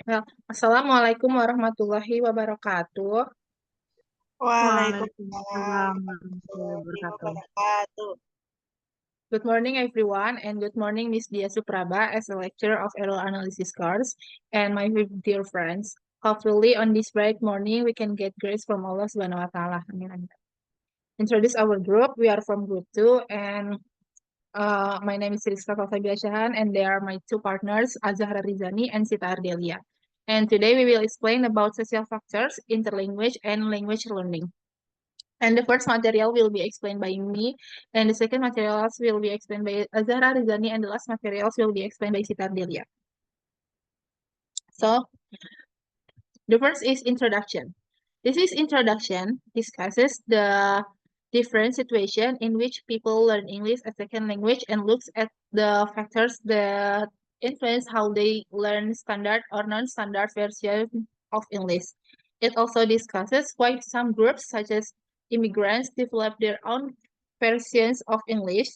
Well, Assalamualaikum warahmatullahi wabarakatuh. Waalaikumsalam Waalaikumsalam warahmatullahi warahmatullahi wabarakatuh. wabarakatuh. Good morning, everyone, and good morning, Miss Dia Supraba, as a lecturer of Aero Analysis course, and my dear friends. Hopefully, on this bright morning, we can get grace from Allah Subhanahu wa Taala. Amin, amin. Introduce our group. We are from Group 2, and my name is Rizka Fafabia Shahan, and they are my two partners, Azahra Rizani and Sita Ardelia. And today, we will explain about social factors, interlanguage, and language learning. And the first material will be explained by me, and the second materials will be explained by Azahra Rizani, and the last materials will be explained by Sita Delia. So, the first is introduction. This is introduction discusses the different situation in which people learn English as second language and looks at the factors that influence how they learn standard or non-standard version of English. It also discusses why some groups, such as immigrants, develop their own versions of English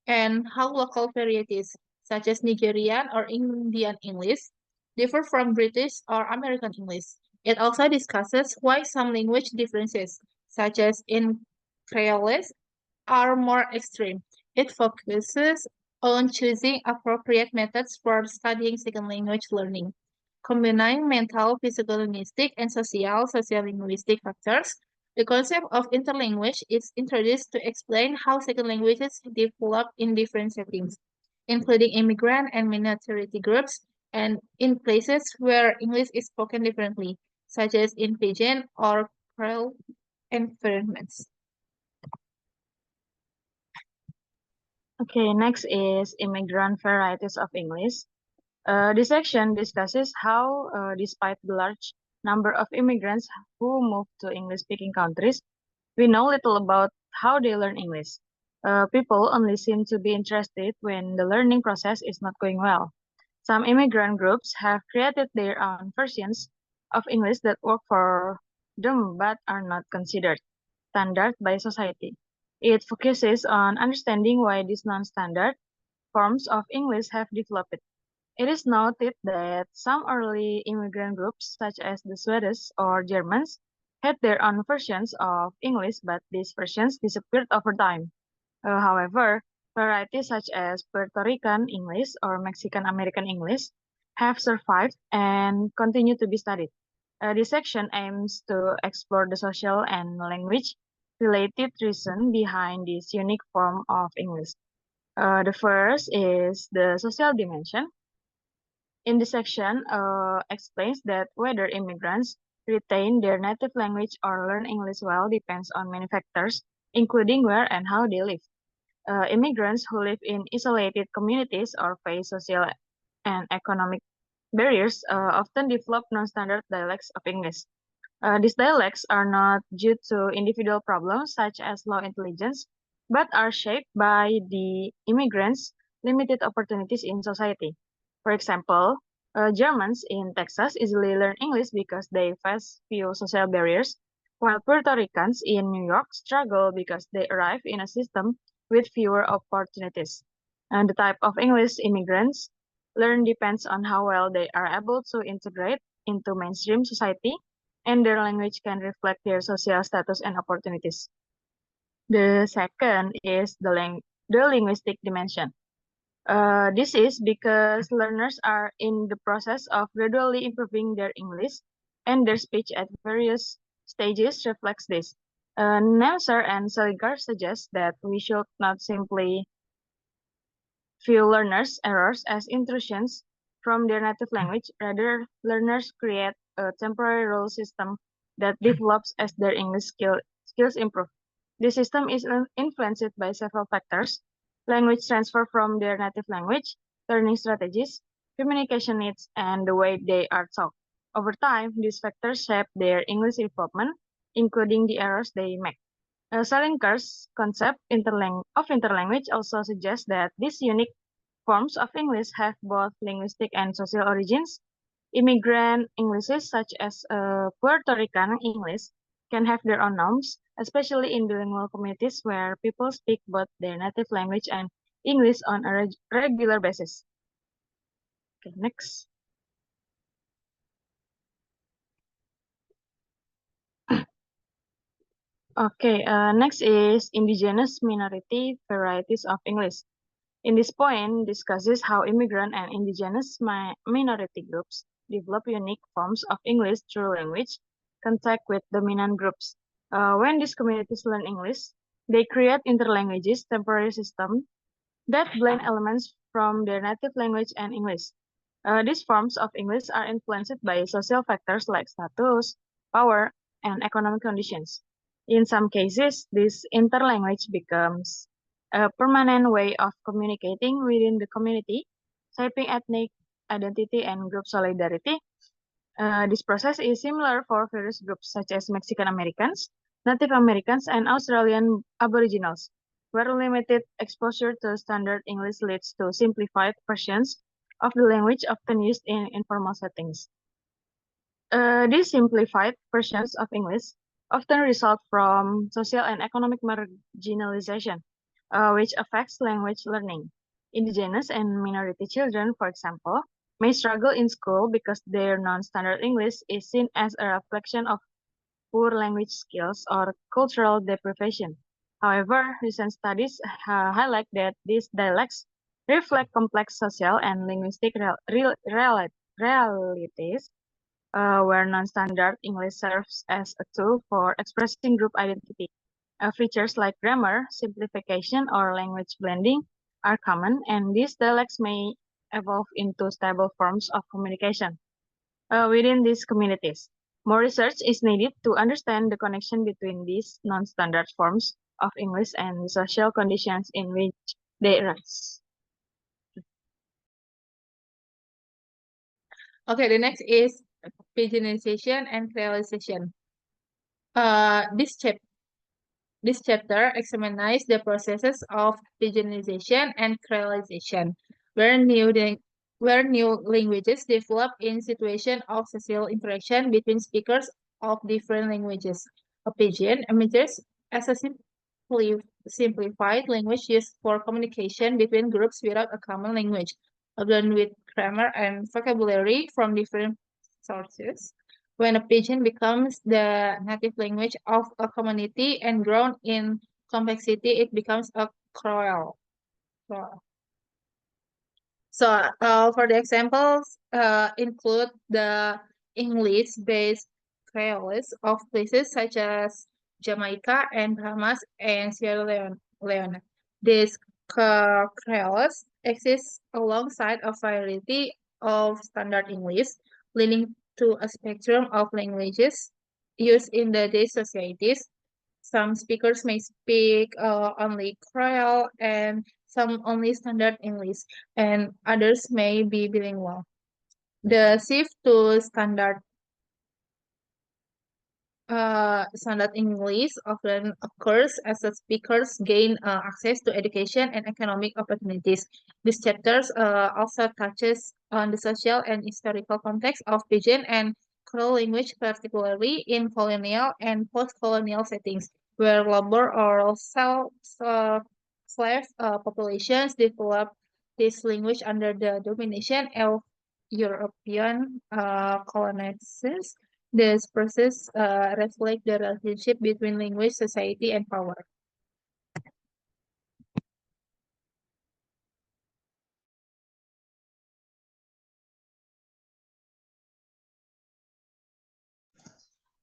and how local varieties, such as Nigerian or Indian English, differ from British or American English. It also discusses why some language differences, such as in Creoles, are more extreme. It focuses on choosing appropriate methods for studying second language learning. Combining mental, physical linguistic, and social-linguistic factors, the concept of interlanguage is introduced to explain how second languages develop in different settings, including immigrant and minority groups, and in places where English is spoken differently, such as in pidgin or Creole environments. Okay, next is immigrant varieties of English. This section discusses how, despite the large number of immigrants who move to English-speaking countries, we know little about how they learn English. People only seem to be interested when the learning process is not going well. Some immigrant groups have created their own versions of English that work for them but are not considered standard by society. It focuses on understanding why these non-standard forms of English have developed. It is noted that some early immigrant groups, such as the Swedes or Germans, had their own versions of English, but these versions disappeared over time. However, varieties such as Puerto Rican English or Mexican American English have survived and continue to be studied. This section aims to explore the social and language related reason behind this unique form of English. The first is the social dimension. In this section, explains that whether immigrants retain their native language or learn English well depends on many factors, including where and how they live. Immigrants who live in isolated communities or face social and economic barriers often develop non-standard dialects of English. These dialects are not due to individual problems such as low intelligence, but are shaped by the immigrants' limited opportunities in society. For example, Germans in Texas easily learn English because they face few social barriers, while Puerto Ricans in New York struggle because they arrive in a system with fewer opportunities. And the type of English immigrants learn depends on how well they are able to integrate into mainstream society, and their language can reflect their social status and opportunities. The second is the linguistic dimension. This is because learners are in the process of gradually improving their English, and their speech at various stages reflects this. Nemser and Seliger suggest that we should not simply view learners' errors as intrusions from their native language. Rather, learners create a temporary rule system that develops as their English skills improve. This system is influenced by several factors: language transfer from their native language, learning strategies, communication needs, and the way they are taught. Over time, these factors shape their English development, including the errors they make. Salinger's concept of interlanguage also suggests that these unique forms of English have both linguistic and social origins. Immigrant Englishes, such as Puerto Rican English, can have their own norms, especially in bilingual communities where people speak both their native language and English on a regular basis. Okay, next. Okay, next is indigenous minority varieties of English. In this point, discusses how immigrant and indigenous minority groups develop unique forms of English through language contact with dominant groups. When these communities learn English, they create interlanguages temporary systems that blend elements from their native language and English. These forms of English are influenced by social factors like status, power, and economic conditions. In some cases, this interlanguage becomes a permanent way of communicating within the community, shaping ethnic identity and group solidarity. This process is similar for various groups such as Mexican Americans, Native Americans, and Australian Aboriginals, where limited exposure to standard English leads to simplified versions of the language often used in informal settings. These simplified versions of English often result from social and economic marginalization, which affects language learning. Indigenous and minority children, for example, may struggle in school because their non-standard English is seen as a reflection of poor language skills or cultural deprivation. However, recent studies highlight that these dialects reflect complex social and linguistic realities where non-standard English serves as a tool for expressing group identity. Features like grammar, simplification, or language blending are common, and these dialects may evolve into stable forms of communication within these communities. More research is needed to understand the connection between these non-standard forms of English and the social conditions in which they arise. Okay, the next is Pidginization and Creolization. This chapter examines the processes of Pidginization and Creolization, where new languages develop in situation of social interaction between speakers of different languages. A pidgin emerges as a simplified language used for communication between groups without a common language, blend with grammar and vocabulary from different sources. When a pidgin becomes the native language of a community and grown in complexity, it becomes a creole. So, for the examples, include the English-based creoles of places such as Jamaica and Bahamas and Sierra Leone. These creoles exist alongside a variety of standard English, leading to a spectrum of languages used in the day societies. Some speakers may speak only Creole and some only standard English, and others may be bilingual. The shift to standard English often occurs as the speakers gain access to education and economic opportunities. This chapter also touches on the social and historical context of Pidgin and Creole language, particularly in colonial and post-colonial settings, where labor or slave populations developed this language under the domination of European colonizers. This process reflects the relationship between language, society, and power.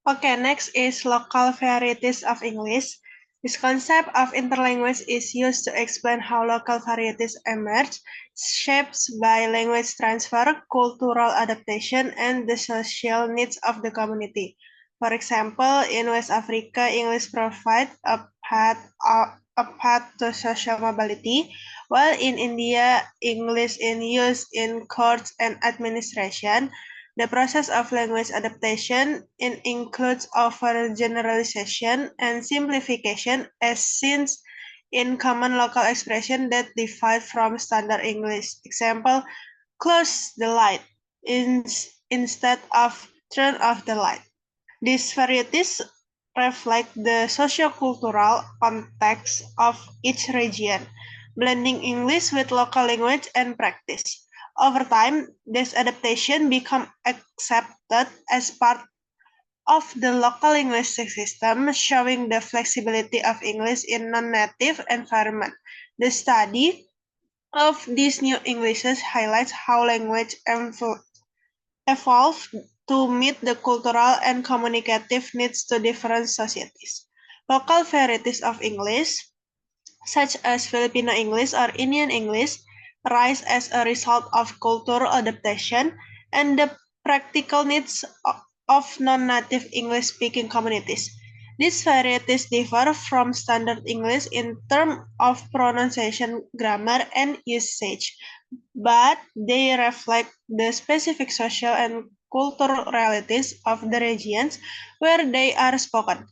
Okay, next is local varieties of English. This concept of interlanguage is used to explain how local varieties emerge, shaped by language transfer, cultural adaptation, and the social needs of the community. For example, in West Africa, English provides a path to social mobility, while in India, English is used in courts and administration. The process of language adaptation includes overgeneralization and simplification as seen in common local expressions that differ from standard English. Example, close the light instead of turn off the light. These varieties reflect the sociocultural context of each region, blending English with local language and practice. Over time, this adaptation become accepted as part of the local linguistic system, showing the flexibility of English in non-native environment. The study of these new Englishes highlights how language evolved to meet the cultural and communicative needs to different societies. Local varieties of English, such as Filipino English or Indian English, rise as a result of cultural adaptation and the practical needs of non-native English-speaking communities. These varieties differ from standard English in terms of pronunciation, grammar, and usage, but they reflect the specific social and cultural realities of the regions where they are spoken.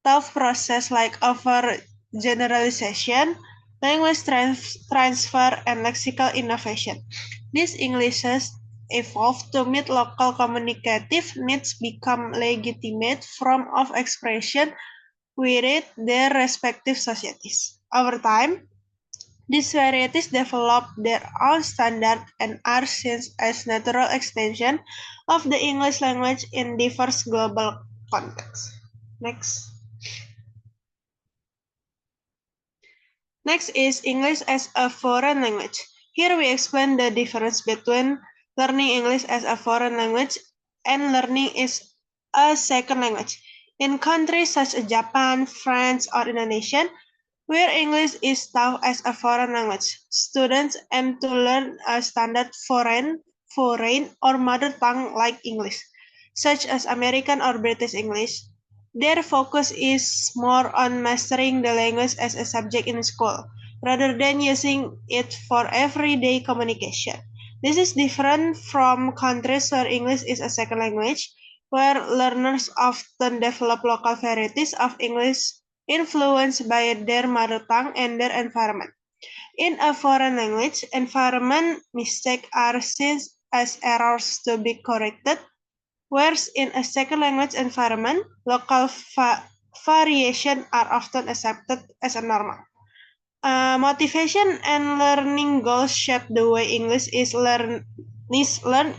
Tough process like overgeneralization, language transfer, and lexical innovation. These Englishes evolve to meet local communicative needs, become legitimate form of expression within their respective societies. Over time, these varieties develop their own standard and are seen as natural extension of the English language in diverse global contexts. Next. Next is English as a foreign language. Here we explain the difference between learning English as a foreign language and learning is a second language. In countries such as Japan, France, or Indonesia, where English is taught as a foreign language, students aim to learn a standard foreign or mother tongue like English, such as American or British English. Their focus is more on mastering the language as a subject in school, rather than using it for everyday communication. This is different from countries where English is a second language, where learners often develop local varieties of English influenced by their mother tongue and their environment. In a foreign language environment, mistakes are seen as errors to be corrected, whereas in a second language environment, local variation are often accepted as a normal. Motivation and learning goals shape the way English is learned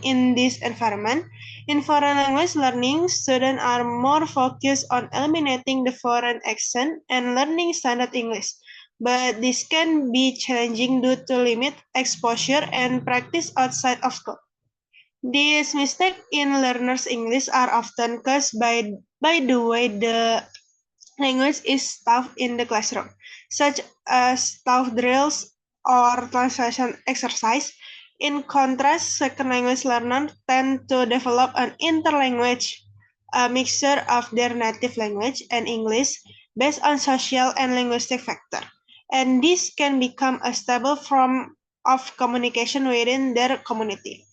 in this environment. In foreign language learning, students are more focused on eliminating the foreign accent and learning standard English. But this can be challenging due to limited exposure and practice outside of school. These mistakes in learners' English are often caused by the way the language is taught in the classroom, such as taught drills or translation exercise. In contrast, second language learners tend to develop an interlanguage, a mixture of their native language and English based on social and linguistic factors. And this can become a stable form of communication within their community.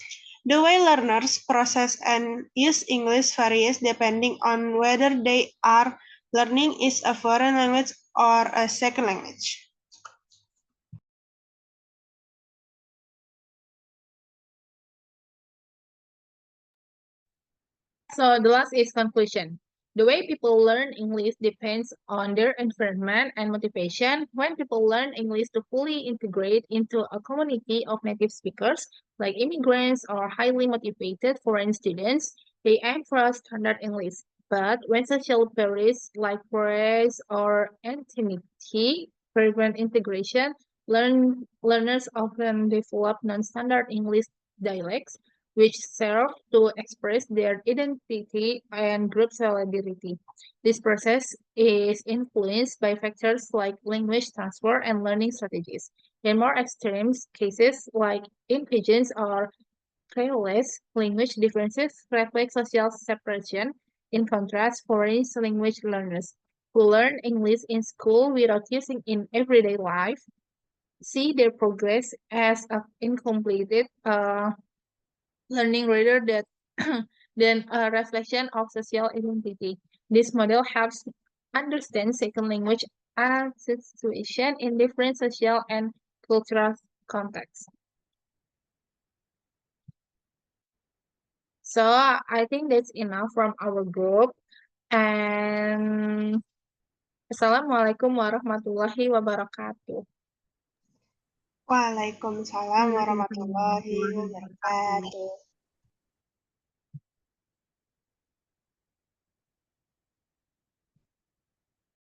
The way learners process and use English varies depending on whether they are learning is a foreign language or a second language. So the last is conclusion. The way people learn English depends on their environment and motivation. When people learn English to fully integrate into a community of native speakers, like immigrants or highly motivated foreign students, they aim for a standard English. But when social barriers like race or ethnicity prevent integration, learners often develop non-standard English dialects which serve to express their identity and group solidarity. This process is influenced by factors like language transfer and learning strategies. In more extreme cases, like in pigeons or Creoles, language differences reflect social separation. In contrast, foreign language learners who learn English in school without using it in everyday life see their progress as incompleted learning rather than a reflection of social identity. This model helps understand second language as a situation in different social and cultural contexts. So I think that's enough from our group. And Assalamualaikum warahmatullahi wabarakatuh. Waalaikumsalam warahmatullahi wabarakatuh.